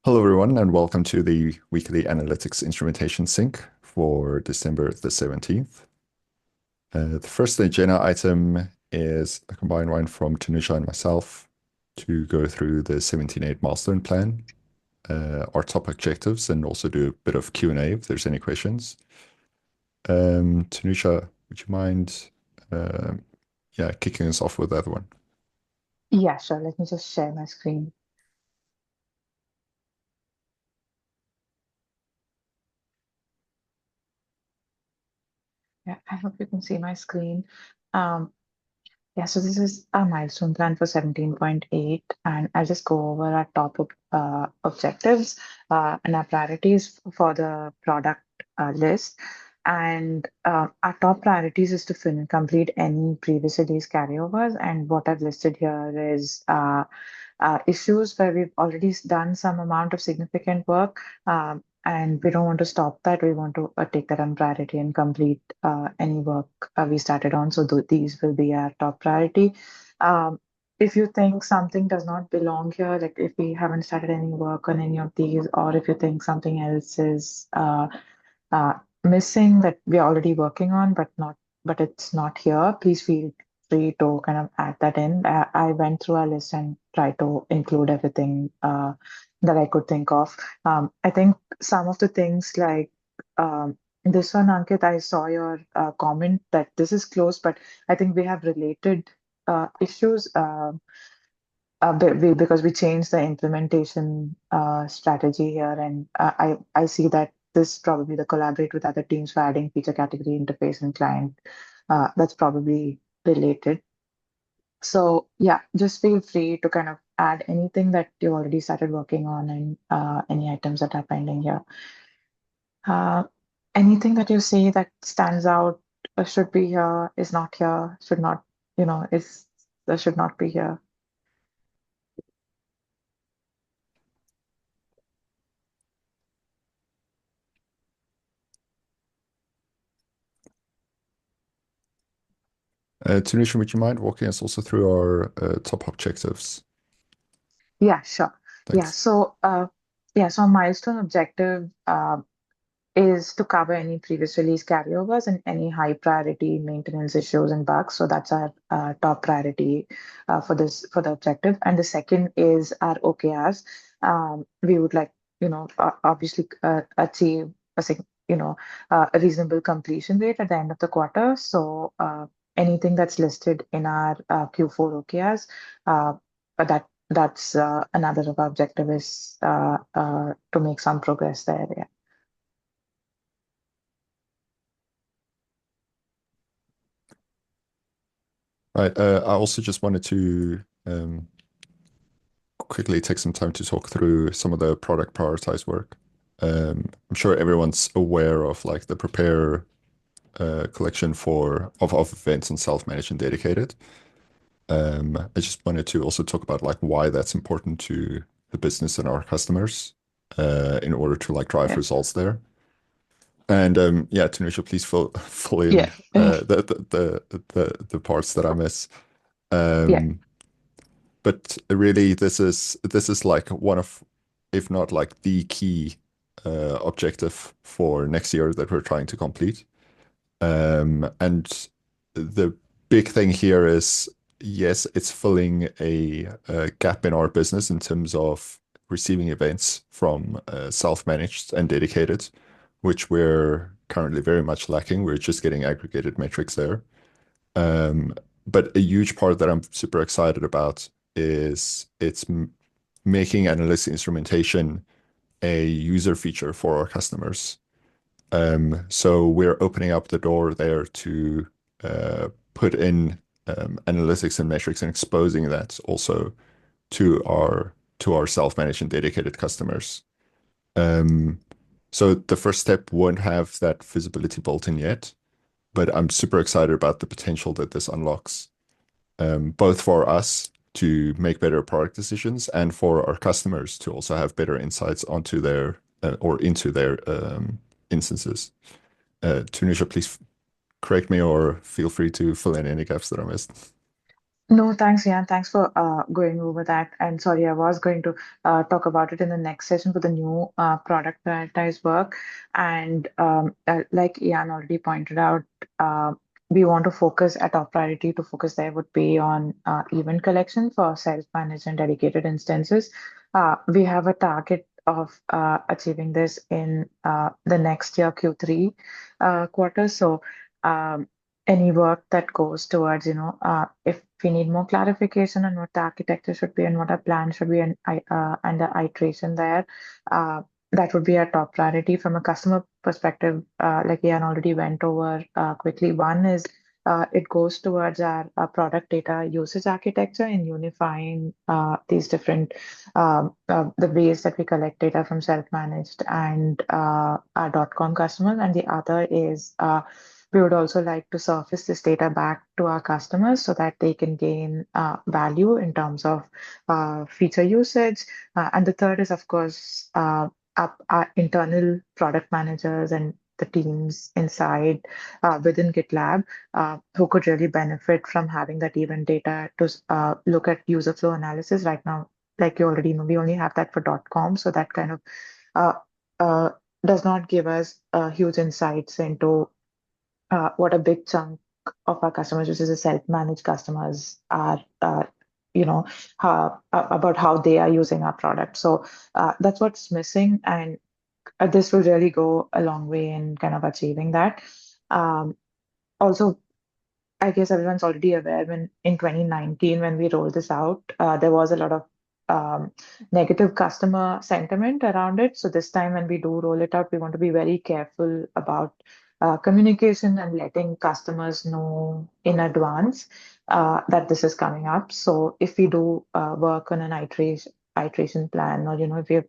Hello, everyone, and welcome to the weekly analytics instrumentation sync for December the 17th. The first agenda item is a combined one from Tanisha and myself to go through the 17.8 milestone plan, our top objectives, and also do a bit of Q&A if there's any questions. Tanisha, would you mind kicking us off with that one? Yeah, sure. Let me just share my screen. Yeah, I hope you can see my screen. Um, yeah, so this is a milestone plan for 17.8, and I'll just go over our top objectives and our priorities for the product list. And our top priorities is to complete any previous release carryovers. And what I've listed here is issues where we've already done some amount of significant work, and we don't want to stop that. We want to take that on priority and complete any work we started on. So these will be our top priority. If you think something does not belong here, like if we haven't started any work on any of these, or if you think something else is uh, missing that we're already working on, but it's not here, please feel free to kind of add that in. I went through our list and tried to include everything that I could think of. I think some of the things like this one, Ankit, I saw your comment that this is close, but I think we have related issues. Because we changed the implementation strategy here, and I see that this probably the collaborate with other teams for adding feature category interface and client. That's probably related. So yeah, just feel free to kind of add anything that you already started working on and any items that are pending here. Uh, Anything that you see that stands out should be here, is not here, should not, is should not be here. Tanisha, would you mind walking us also through our top objectives? Yeah, sure. Yeah, Thanks. so a milestone objective is to cover any previous release carryovers and any high priority maintenance issues and bugs. So that's our top priority for the objective. And the second is our OKRs. We would like, obviously achieve a a reasonable completion rate at the end of the quarter. So anything that's listed in our Q4 OKRs, but that's another of our objective is to make some progress there. Yeah. Right. I also just wanted to quickly take some time to talk through some of the product prioritized work. I'm sure everyone's aware of like the prepare collection of events on self-managed and dedicated. I just wanted to also talk about like why that's important to the business and our customers in order to like drive Yeah. results there. And yeah, Tanisha, please fill in Yeah. the parts that I miss. Yeah. Um, But really, this is like one of, if not like the key objective for next year that we're trying to complete. And the big thing here is, yes, it's filling a gap in our business in terms of receiving events from self-managed and dedicated, which we're currently very much lacking. We're just getting aggregated metrics there. Um, but a huge part that I'm super excited about is making analytics instrumentation a user feature for our customers. So we're opening up the door there to put in analytics and metrics and exposing that also to our self-managed and dedicated customers. Um, so the first step won't have that visibility built in yet, but I'm super excited about the potential that this unlocks, both for us to make better product decisions and for our customers to also have better insights onto their or into their instances. Tunisia, please correct me or feel free to fill in any gaps that I missed. No, thanks, Ian. Thanks for going over that. And sorry, I was going to talk about it in the next session for the new product prioritized work. And like Ian already pointed out, uh, we want to focus at top priority to focus there would be on event collection for self-managed and dedicated instances. We have a target of achieving this in the next year, Q3 quarter. So um, any work that goes towards, if we need more clarification on what the architecture should be and what our plan should be and the iteration there, uh, that would be our top priority from a customer perspective. Like Ian already went over quickly. One is it goes towards our product data usage architecture and unifying these different the ways that we collect data from self-managed and our .com customers. And the other is we would also like to surface this data back to our customers so that they can gain value in terms of feature usage. And the third is, of course, our internal product managers and the teams inside within GitLab who could really benefit from having that event data to look at user flow analysis. Right now, like you already know, we only have that for .com, so that kind of uh, uh, does not give us huge insights into what a big chunk of our customers, which is the self-managed customers, are, about how they are using our product. So that's what's missing, and this will really go a long way in kind of achieving that. Um, Also, I guess everyone's already aware when in 2019, when we rolled this out, there was a lot of um, negative customer sentiment around it. So this time when we do roll it out, we want to be very careful about communication and letting customers know in advance that this is coming up. So if we do work on an iteration plan, or if we're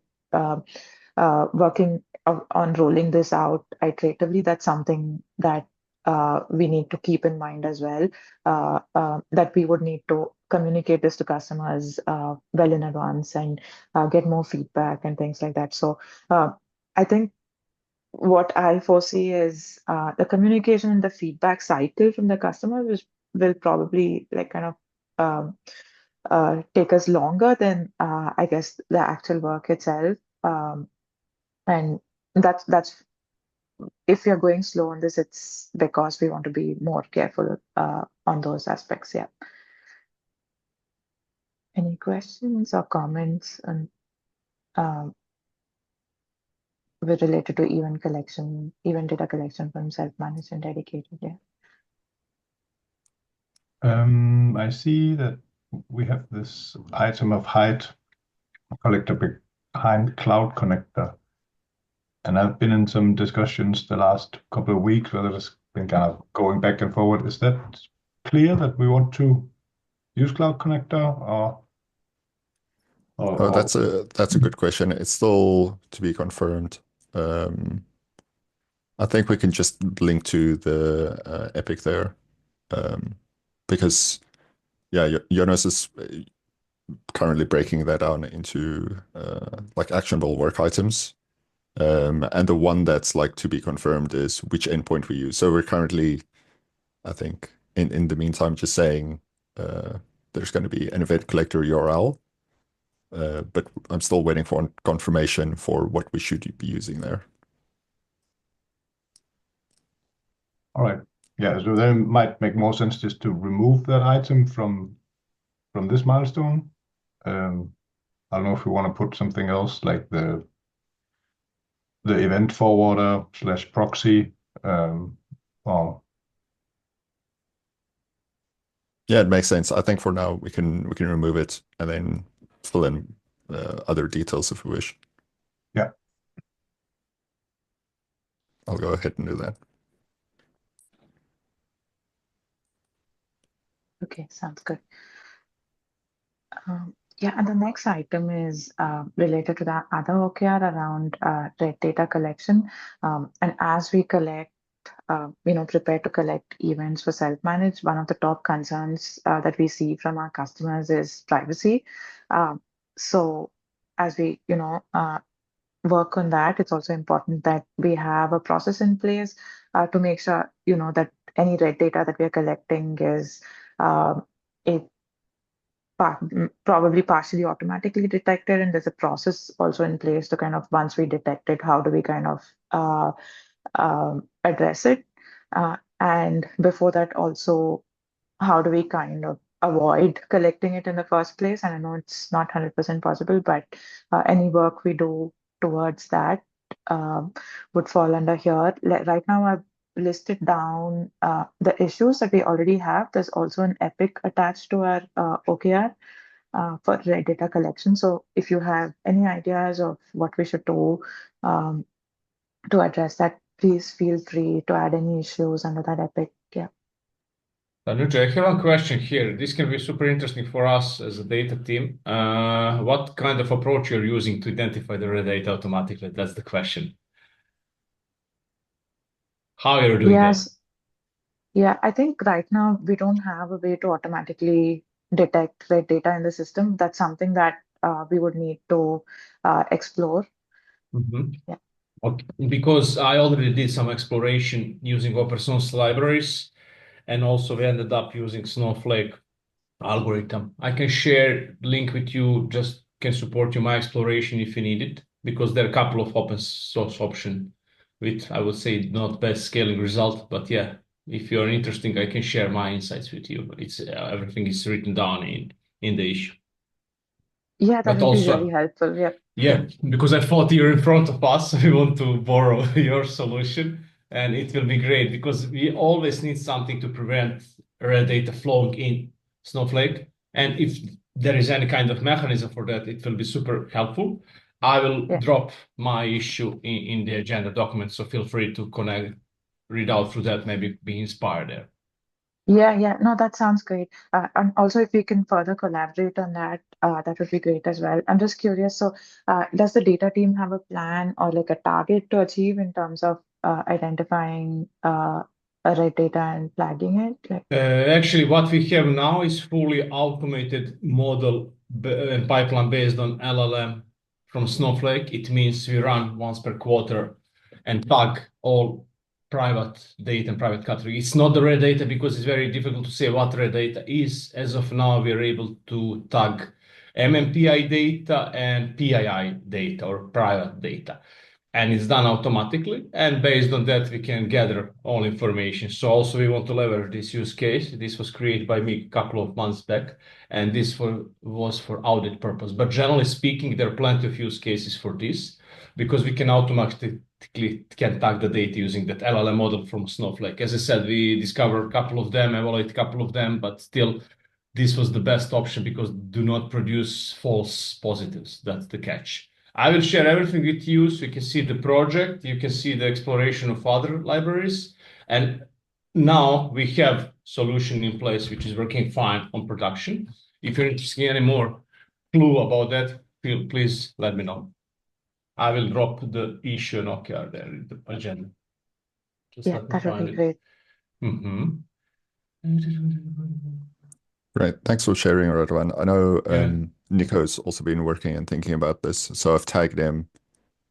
uh, working on rolling this out iteratively, that's something that we need to keep in mind as well, that we would need to communicate this to customers well in advance and get more feedback and things like that. So I think what I foresee is the communication and the feedback cycle from the customer, which will probably like kind of um, take us longer than I guess the actual work itself. And that's if you're going slow on this, it's because we want to be more careful on those aspects. Yeah. Any questions or comments on um, with related to event data collection from self-managed and dedicated? Yeah. I see that we have this item of height collector behind Cloud Connector. And I've been in some discussions the last couple of weeks where there's been kind of going back and forward. Is that clear that we want to use Cloud Connector Oh, or that's a good question. It's still to be confirmed. Um, I think we can just link to the Epic there, um, because yeah, Jonas is currently breaking that down into like actionable work items. And the one that's like to be confirmed is which endpoint we use. So we're currently, I think, in the meantime, just saying there's going to be an event collector URL, but I'm still waiting for confirmation for what we should be using there. all right. Yeah, so then it might make more sense just to remove that item from this milestone. I don't know if we want to put something else like the event forwarder / proxy. Or Yeah, it makes sense. I think for now we can remove it and then fill in other details if we wish. yeah. I'll go ahead and do that. Okay, sounds good. Yeah, and the next item is related to that other OKR around red data collection. And as we collect, prepare to collect events for self-managed, one of the top concerns that we see from our customers is privacy. Um, so as we, work on that, it's also important that we have a process in place to make sure, that any red data that we are collecting is um, it probably partially automatically detected, and there's a process also in place to kind of, once we detect it, how do we kind of address it? And before that, also, how do we kind of avoid collecting it in the first place? And I know it's not 100% possible, but any work we do towards that um, would fall under here. Right now, I've listed down the issues that we already have. There's also an epic attached to our OKR for red data collection. So if you have any ideas of what we should do um, to address that, please feel free to add any issues under that epic. Yeah. Tanuja, I have one question here. This can be super interesting for us as a data team. What kind of approach you're using to identify the red data automatically? That's the question. How you're doing that? Yes. Yeah, I think right now we don't have a way to automatically detect red data in the system. That's something that we would need to explore. Mhm. Yeah. Okay. Because I already did some exploration using open source libraries, and also we ended up using Snowflake algorithm. I can share link with you, just can support you my exploration if you need it, because there are a couple of open source option with, I would say, not best scaling result, but yeah, if you're interested, I can share my insights with you. It's everything is written down in the issue. Yeah, that But would be really also, helpful. Yeah. yeah, because I thought you're in front of us, we want to borrow your solution, and it will be great because we always need something to prevent red data flowing in Snowflake. And if there is any kind of mechanism for that, it will be super helpful. I will Yeah. drop my issue in the agenda document, so feel free to connect, read out through that, maybe be inspired there. Yeah. No, that sounds great. And also, if we can further collaborate on that, that would be great as well. I'm just curious. So, does the data team have a plan or like a target to achieve in terms of identifying a red data and flagging it? Like, Actually, what we have now is fully automated model and pipeline based on LLM from Snowflake. It means we run once per quarter and tag all private data and private category. It's not the red data because it's very difficult to say what red data is. As of now, we are able to tag MMPI data and PII data or private data, and it's done automatically. And based on that, we can gather all information. So also we want to leverage this use case. This was created by me a couple of months back, and this was for audit purpose. But generally speaking, there are plenty of use cases for this because we can automatically can tag the data using that LLM model from Snowflake. As I said, we discovered a couple of them, evaluate a couple of them, but still this was the best option because do not produce false positives. That's the catch. I will share everything with you so you can see the project, you can see the exploration of other libraries, and now we have solution in place which is working fine on production. If you're interested in any more clue about that, please let me know. I will drop the issue and OKR there in the agenda. Just yeah, let me that would find be it. great. Mm-hmm. Right. Thanks for sharing, Radovan. I know Yeah. Nico's also been working and thinking about this, so I've tagged him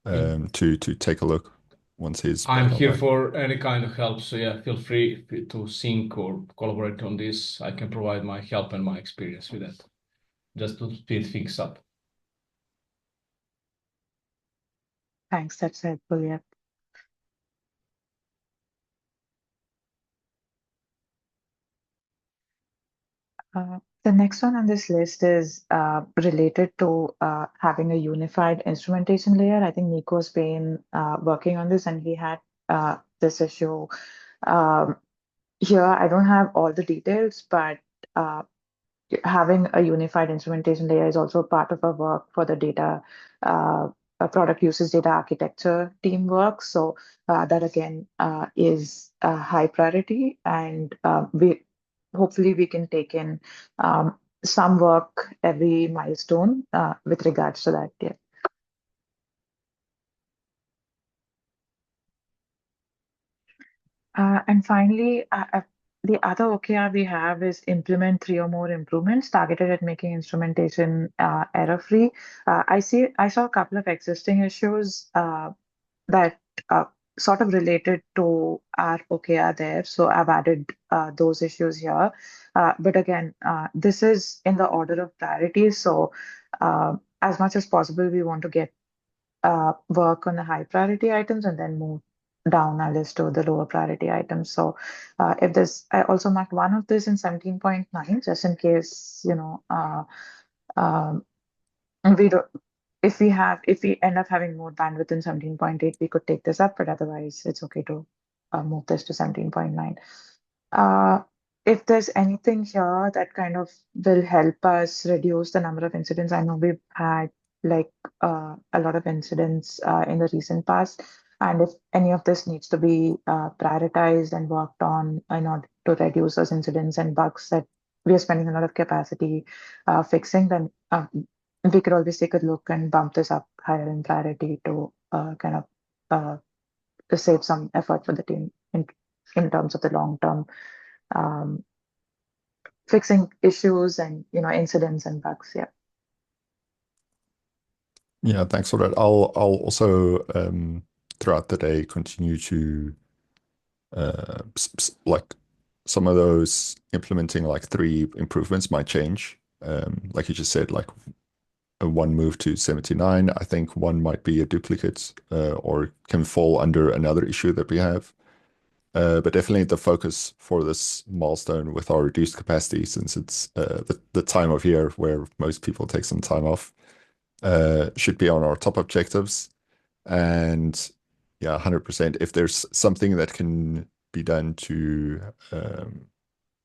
to take a look once he's I'm back here online. for any kind of help. So yeah, feel free to sync or collaborate on this. I can provide my help and my experience with that, just to speed things up. Thanks. That's helpful. Yeah. The next one on this list is related to having a unified instrumentation layer. I think Nico's been working on this, and he had this issue. Um, Here, I don't have all the details, but uh, having a unified instrumentation layer is also part of our work for the data product uses data architecture teamwork. So that again is a high priority, and we hopefully we can take in some work every milestone with regards to that. Yeah. And finally, the other OKR we have is implement 3 or more improvements targeted at making instrumentation error-free. I saw a couple of existing issues that sort of related to our OKR there. So I've added those issues here. But again, this is in the order of priority. So as much as possible, we want to get work on the high priority items and then move down our list to the lower priority items. So if this, I also marked one of this in 17.9, just in case, um, we don't, if we end up having more bandwidth in 17.8, we could take this up, but otherwise it's okay to move this to 17.9. Uh, if there's anything here that kind of will help us reduce the number of incidents, I know we've had like a lot of incidents in the recent past, and if any of this needs to be prioritized and worked on in order to reduce those incidents and bugs that we are spending a lot of capacity fixing, then we could always take a look and bump this up higher in priority to kind of to save some effort for the team in terms of the long term um, fixing issues and incidents and bugs. Yeah. Yeah, thanks for that. I'll also throughout the day continue to like some of those implementing like 3 improvements might change. Like you just said, like a one move to 79. I think one might be a duplicate or can fall under another issue that we have. But definitely the focus for this milestone with our reduced capacity, since it's the time of year where most people take some time off, should be on our top objectives. And yeah, 100%. If there's something that can be done to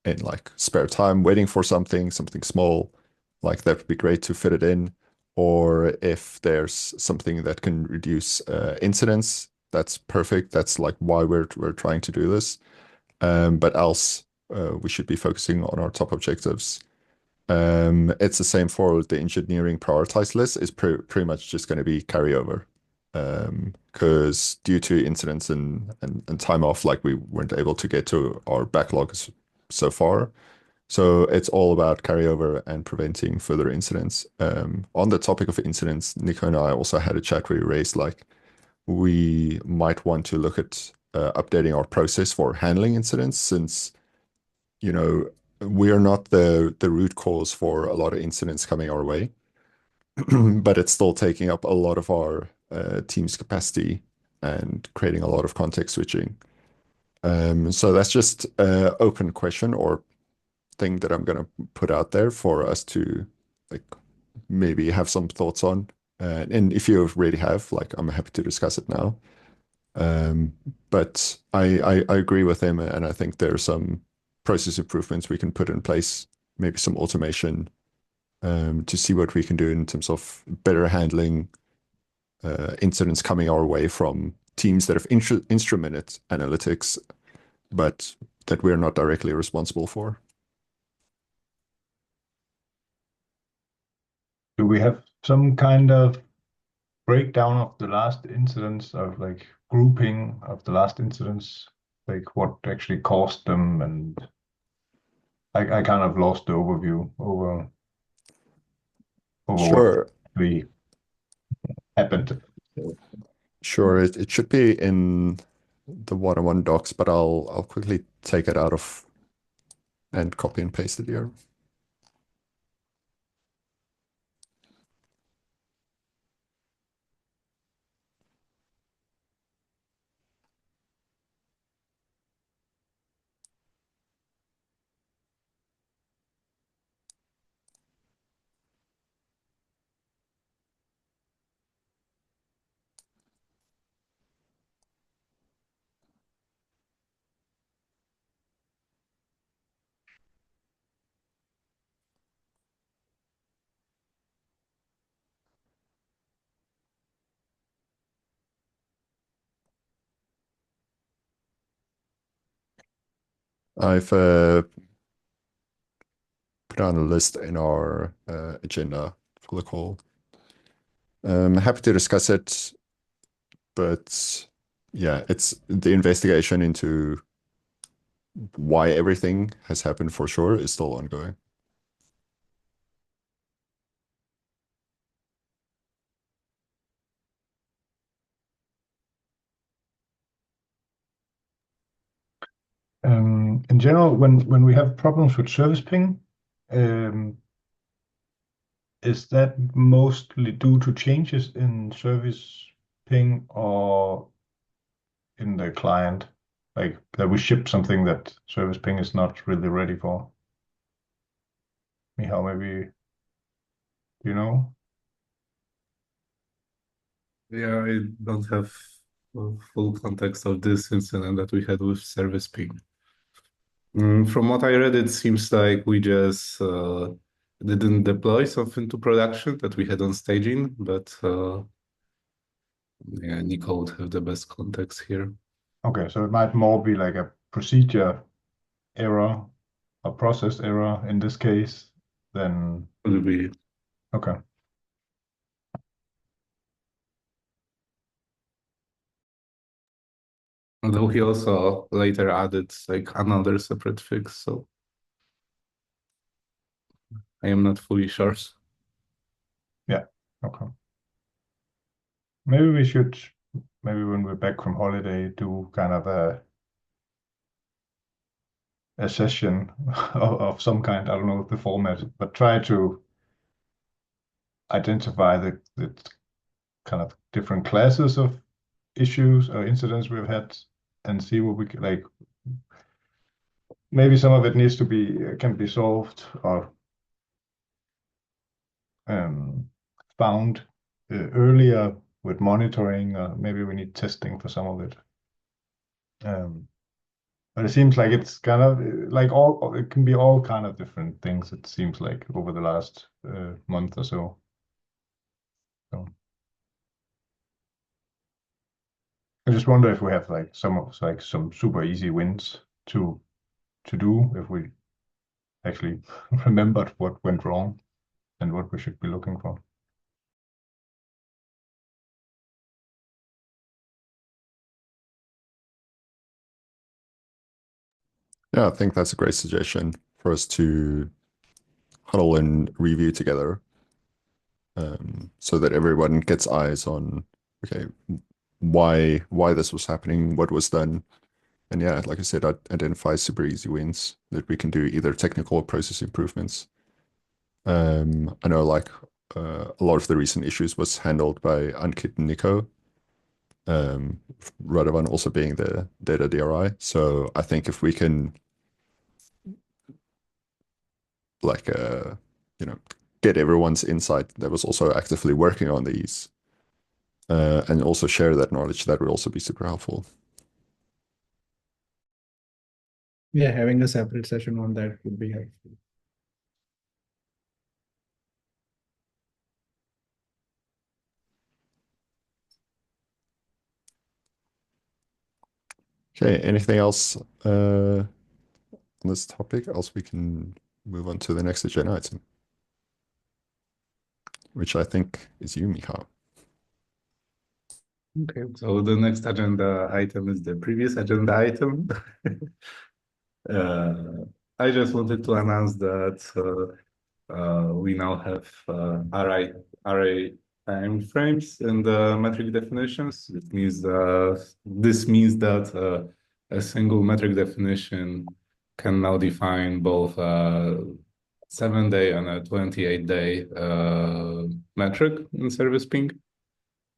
in like spare time, waiting for something small, like that would be great to fit it in. Or if there's something that can reduce incidents, that's perfect. That's like why we're trying to do this. But else, we should be focusing on our top objectives. It's the same for the engineering prioritized list. Is pretty much just going to be carryover. Because due to incidents and time off, like we weren't able to get to our backlogs so far. So it's all about carryover and preventing further incidents. On the topic of incidents, Nico and I also had a chat where we raised like we might want to look at updating our process for handling incidents, since you know we are not the root cause for a lot of incidents coming our way, but it's still taking up a lot of our team's capacity and creating a lot of context switching. So that's just an open question or thing that I'm gonna put out there for us to like maybe have some thoughts on. And if you really have, like, I'm happy to discuss it now. Um, but I agree with him, and I think there are some process improvements we can put in place, maybe some automation, to see what we can do in terms of better handling incidents coming our way from teams that have instrumented analytics, but that we're not directly responsible for. Do we have some kind of breakdown of the last incidents, of like grouping of the last incidents, like what actually caused them? And I kind of lost the overview over what Sure, actually happened. sure. It should be in the one-on-one docs, but I'll quickly take it out of and copy and paste it here. I've put on a list in our agenda for the call. Happy to discuss it, but yeah, it's the investigation into why everything has happened for sure is still ongoing. In general, when we have problems with service ping, is that mostly due to changes in service ping or in the client? Like that we ship something that service ping is not really ready for? Michal, maybe you know? Yeah, I don't have full context of this incident that we had with service ping. From what I read, it seems like we just didn't deploy something to production that we had on staging, but yeah, Nico would have the best context here. Okay, so it might more be like a procedure error, a process error in this case, than Would be okay. Although he also later added like another separate fix, so I am not fully sure. Yeah, okay. Maybe we should, maybe when we're back from holiday, do kind of a session of some kind. I don't know the format, but try to identify the kind of different classes of issues or incidents we've had and see what we can, like, maybe some of it needs to be can be solved or found earlier with monitoring. Maybe we need testing for some of it. But it seems like it's kind of like all, it can be all kind of different things, it seems like, over the last month or so. So I just wonder if we have like some super easy wins to do if we actually remembered what went wrong and what we should be looking for. Yeah, I think that's a great suggestion for us to huddle and review together, so that everyone gets eyes on, okay, why this was happening, what was done. And yeah, like I said, identify super easy wins that we can do, either technical or process improvements. I know like a lot of the recent issues was handled by Ankit and Nico, Radovan also being the data DRI. So I think if we can like you know, get everyone's insight that was also actively working on these, and also share that knowledge, that would also be super helpful. Yeah, having a separate session on that would be helpful. Okay, anything else on this topic? Else we can move on to the next agenda item, which I think is you, Michal. Okay, so the next agenda item is the previous agenda item. I just wanted to announce that we now have array time frames in the metric definitions. This means that a single metric definition can now define both a 7-day and a 28-day metric in service ping.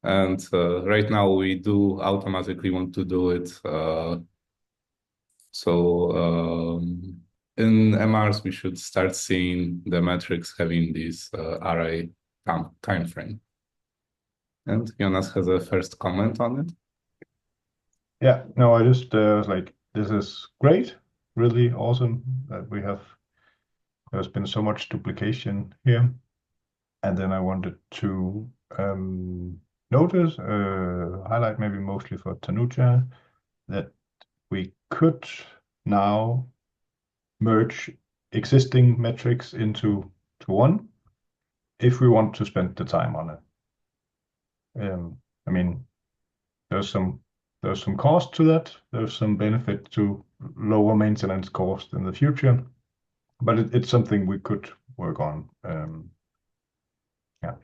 And right now we do automatically want to do it. In MRs, we should start seeing the metrics having this array time frame. And Jonas has a first comment on it. Yeah, no, I just was like, this is great, really awesome that there's been so much duplication here. And then I wanted to highlight maybe mostly for Tanuja, that we could now merge existing metrics into one if we want to spend the time on it. I mean, there's some cost to that. There's some benefit to lower maintenance cost in the future, but it's something we could work on. Yeah.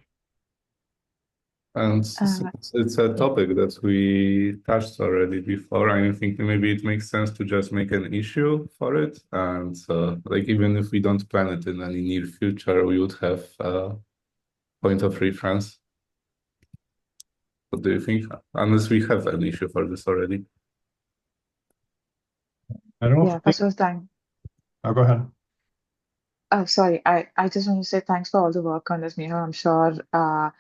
And Uh, it's a yeah. topic that we touched already before. I think maybe it makes sense to just make an issue for it. And like even if we don't plan it in any near future, we would have a point of reference. What do you think? Unless we have an issue for this already. I don't Yeah, think. first of all, thank. Oh, go ahead. Sorry, I just want to say thanks for all the work on this, Miho. I'm sure uh,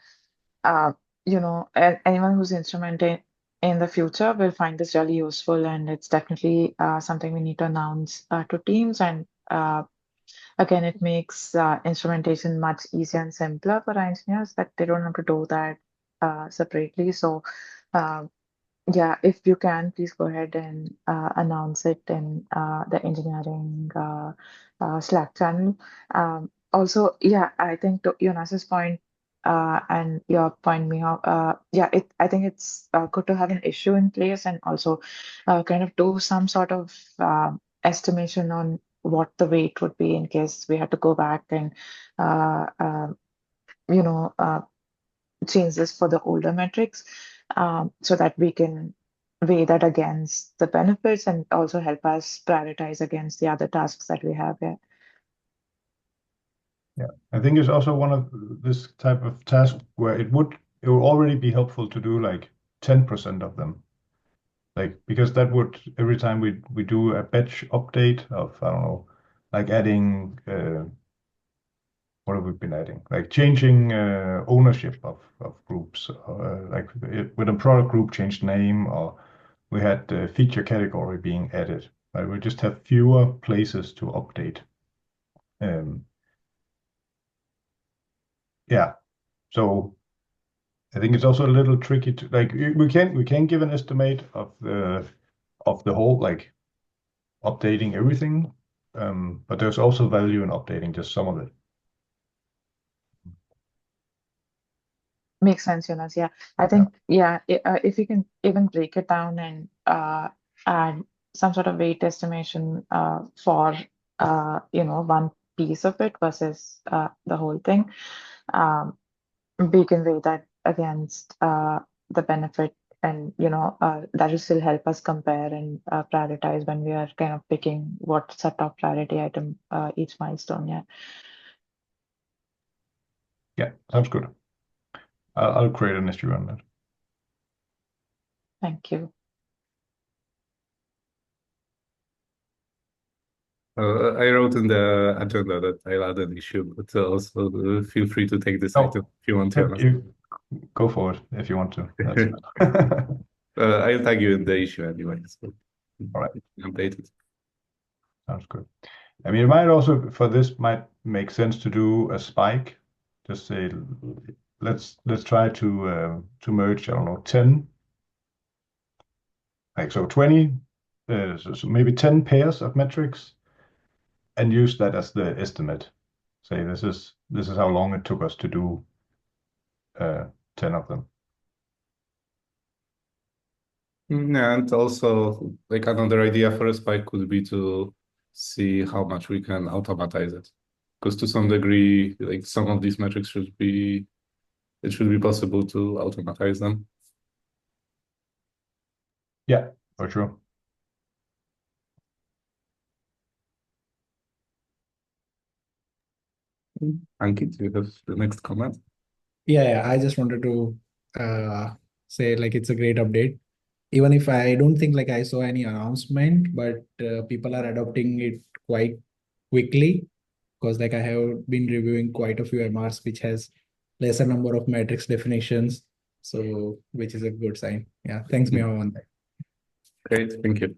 anyone who's instrumented in the future will find this really useful, and it's definitely something we need to announce to teams. And again, it makes instrumentation much easier and simpler for our engineers that they don't have to do that separately. So, uh, yeah, if you can, please go ahead and announce it in the engineering Slack channel. Also, yeah, I think to Jonas's point and your point, Miho, I think it's good to have an issue in place and also kind of do some sort of estimation on what the weight would be in case we had to go back and uh, uh, you know, uh, change this for the older metrics so that we can weigh that against the benefits and also help us prioritize against the other tasks that we have here. Yeah, I think it's also one of this type of task where it would already be helpful to do like 10% of them. Like because that would every time we do a batch update of I don't know, like adding what have we been adding? Like changing ownership of groups, like with a product group changed name, or we had the feature category being added. Right? We just have fewer places to update. Yeah, so I think it's also a little tricky to like we can give an estimate of the whole like updating everything, but there's also value in updating just some of it. Makes sense, Jonas. Yeah, I Yeah. think if you can even break it down and add some sort of weight estimation for one piece of it versus the whole thing, we can weigh that against the benefit, and that will still help us compare and prioritize when we are kind of picking what's a top priority item each milestone. Yeah, Yeah, sounds good. I'll create an issue on that. thank you. I wrote in the agenda that I'll add an issue, but also feel free to take this Oh, item if you want to. Yep, you go for it if you want to. That's fine. I'll tag you in the issue anyway. So All right. update it. Sounds good. I mean, it might also for this might make sense to do a spike. Just say let's try to merge, I don't know, 10, like so 20, so maybe 10 pairs of metrics, and use that as the estimate. Say this is how long it took us to do 10 of them. Yeah, and also like another idea for a spike could be to see how much we can automatize it. Because to some degree, like some of these metrics should be possible to automatize them. Yeah, for sure. Ankit, do you have the next comment? Yeah, I just wanted to say like it's a great update. Even if I don't think like I saw any announcement, but people are adopting it quite quickly because like I have been reviewing quite a few MRs which has lesser number of matrix definitions, so which is a good sign. Yeah, thanks, Miao, on that. Great, thank you.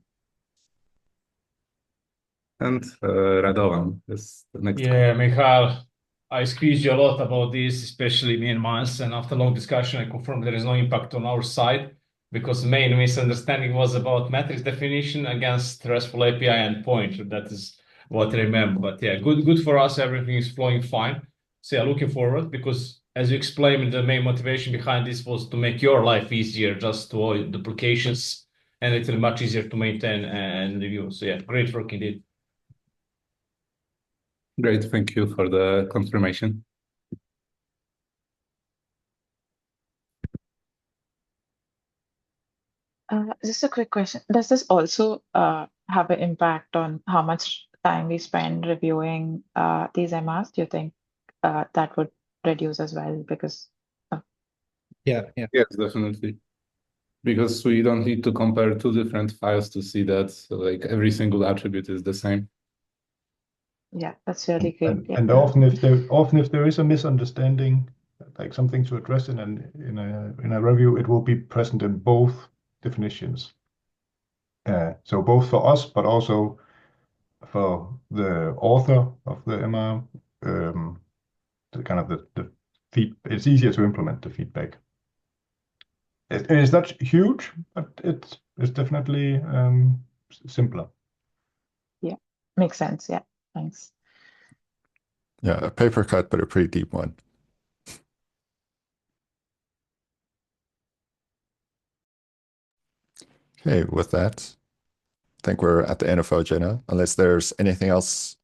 And Radovan is the next comment. Yeah, Michal, I squeezed you a lot about this, especially me and Mans, and after long discussion, I confirmed there is no impact on our side because the main misunderstanding was about matrix definition against RESTful API endpoint. That is what I remember. But yeah, good for us. Everything is flowing fine. So yeah, looking forward because as you explained, the main motivation behind this was to make your life easier, just to avoid duplications, and it's much easier to maintain and review. So yeah, great work indeed. Great, thank you for the confirmation. Just a quick question. Does this also have an impact on how much time we spend reviewing these MRs? Do you think that would reduce as well? Because Yeah. Yes, definitely. Because we don't need to compare two different files to see that like every single attribute is the same. yeah, that's really great. Yeah. And often if there is a misunderstanding, like something to address in a review, it will be present in both definitions. So both for us, but also for the author of the MR, the kind of the feed. It's easier to implement the feedback. It's not huge, but it's definitely simpler. Yeah, makes sense. Yeah, thanks. Yeah, a paper cut, but a pretty deep one. Okay, with that, I think we're at the end of our agenda, unless there's anything else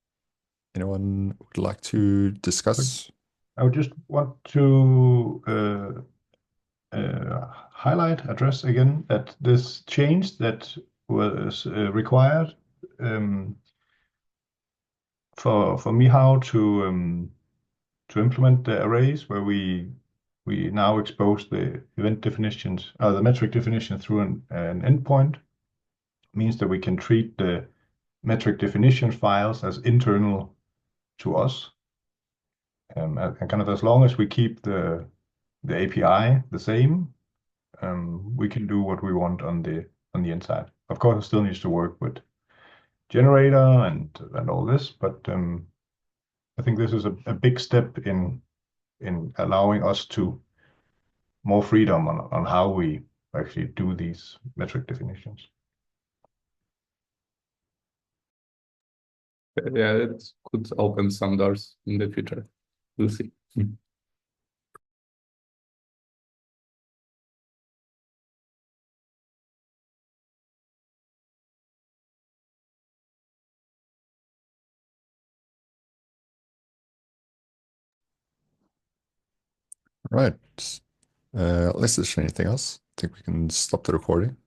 anyone would like to discuss. I would just want to address again that this change that was required for me how to implement the arrays where we now expose the event definitions, the metric definition through an endpoint, means that we can treat the metric definition files as internal to us. And kind of as long as we keep the API the same, we can do what we want on the inside. Of course, it still needs to work with generator and all this, but I think this is a big step in allowing us to more freedom on how we actually do these metric definitions. Yeah, it could open some doors in the future. We'll see. Right. Unless there's anything else, I think we can stop the recording.